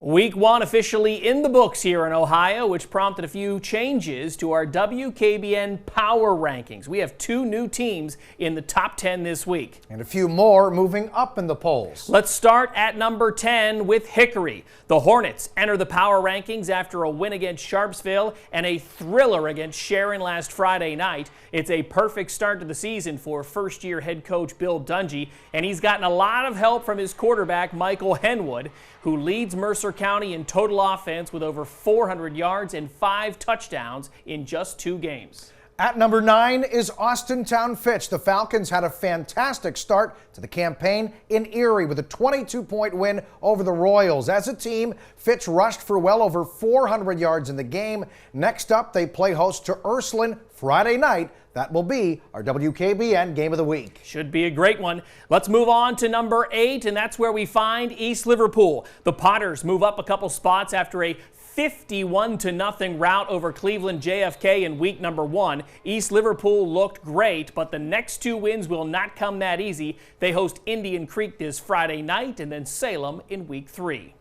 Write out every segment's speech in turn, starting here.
Week 1 officially in the books here in Ohio, which prompted a few changes to our WKBN Power Rankings. We have 2 new teams in the top 10 this week. And a few more moving up in the polls. Let's start at number 10 with Hickory. The Hornets enter the Power Rankings after a win against Sharpsville and a thriller against Sharon last Friday night. It's a perfect start to the season for first-year head coach Bill Dungy, and he's gotten a lot of help from his quarterback Michael Henwood, who leads Mercer County in total offense with over 400 yards and 5 touchdowns in just 2 games. At number 9 is Austintown Fitch. The Falcons had a fantastic start to the campaign in Erie with a 22-point win over the Royals. As a team, Fitch rushed for well over 400 yards in the game. Next up, they play host to Ursuline Friday night. That will be our WKBN Game of the Week. Should be a great one. Let's move on to number 8, and that's where we find East Liverpool. The Potters move up a couple spots after a 51-0 rout over Cleveland JFK in week number 1. East Liverpool looked great, but the next 2 wins will not come that easy. They host Indian Creek this Friday night and then Salem in week 3.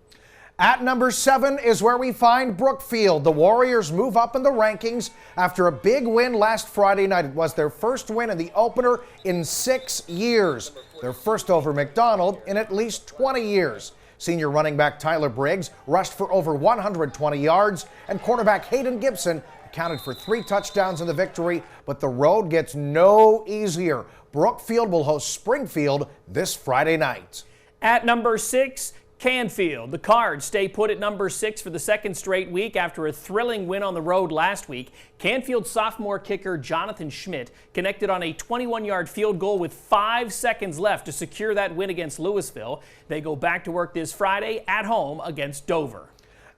At number 7 is where we find Brookfield. The Warriors move up in the rankings after a big win last Friday night. It was their first win in the opener in 6 years. Their first over McDonald in at least 20 years. Senior running back Tyler Briggs rushed for over 120 yards, and quarterback Hayden Gibson accounted for 3 touchdowns in the victory, but the road gets no easier. Brookfield will host Springfield this Friday night. At number 6, Canfield. The Cards stay put at number 6 for the second straight week after a thrilling win on the road last week. Canfield sophomore kicker Jonathan Schmidt connected on a 21-yard field goal with 5 seconds left to secure that win against Louisville. They go back to work this Friday at home against Dover.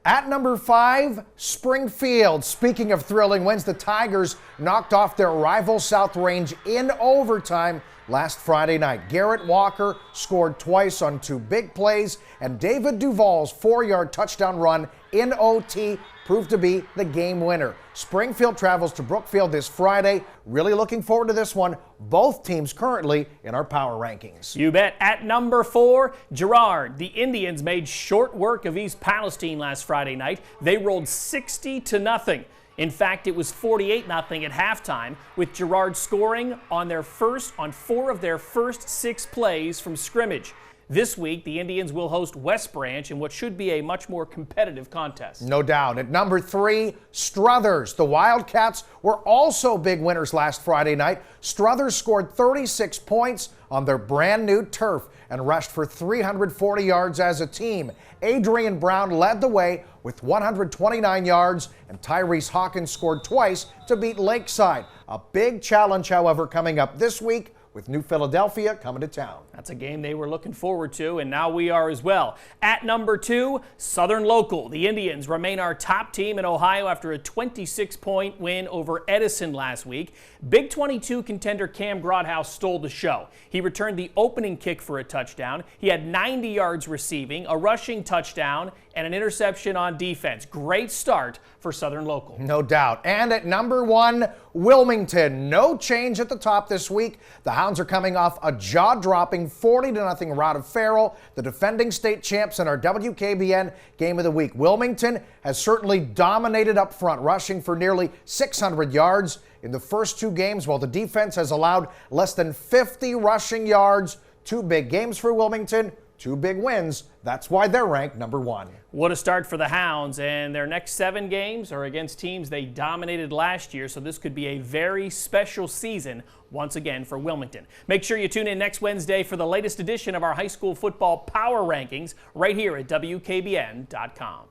At number 5, Springfield. Speaking of thrilling wins, the Tigers knocked off their rival South Range in overtime last Friday night. Garrett Walker scored twice on 2 big plays, and David Duvall's 4-yard touchdown run in OT proved to be the game winner. Springfield travels to Brookfield this Friday. Really looking forward to this one. Both teams currently in our power rankings. You bet. At number 4, Gerard. The Indians made short work of East Palestine last Friday night. They rolled 60-0. In fact, it was 48-0 at halftime, with Gerard scoring on 4 of their first 6 plays from scrimmage. This week, the Indians will host West Branch in what should be a much more competitive contest. No doubt. At number 3, Strothers. The Wildcats were also big winners last Friday night. Strothers scored 36 points on their brand new turf and rushed for 340 yards as a team. Adrian Brown led the way with 129 yards, and Tyrese Hawkins scored twice to beat Lakeside. A big challenge, however, coming up this week with New Philadelphia coming to town. That's a game they were looking forward to, and now we are as well. At number 2, Southern Local. The Indians remain our top team in Ohio after a 26-point win over Edison last week. Big 22 contender Cam Grodhouse stole the show. He returned the opening kick for a touchdown. He had 90 yards receiving, a rushing touchdown, and an interception on defense. Great start for Southern Local. No doubt. And at number 1, Wilmington. No change at the top this week. The Hounds are coming off a jaw-dropping 40-0 rout of Farrell, the defending state champs in our WKBN Game of the Week. Wilmington has certainly dominated up front, rushing for nearly 600 yards in the first 2 games, while the defense has allowed less than 50 rushing yards. 2 big games for Wilmington, 2 big wins. That's why they're ranked number 1. What a start for the Hounds, and their next 7 games are against teams they dominated last year, so this could be a very special season once again for Wilmington. Make sure you tune in next Wednesday for the latest edition of our high school football power rankings right here at WKBN.com.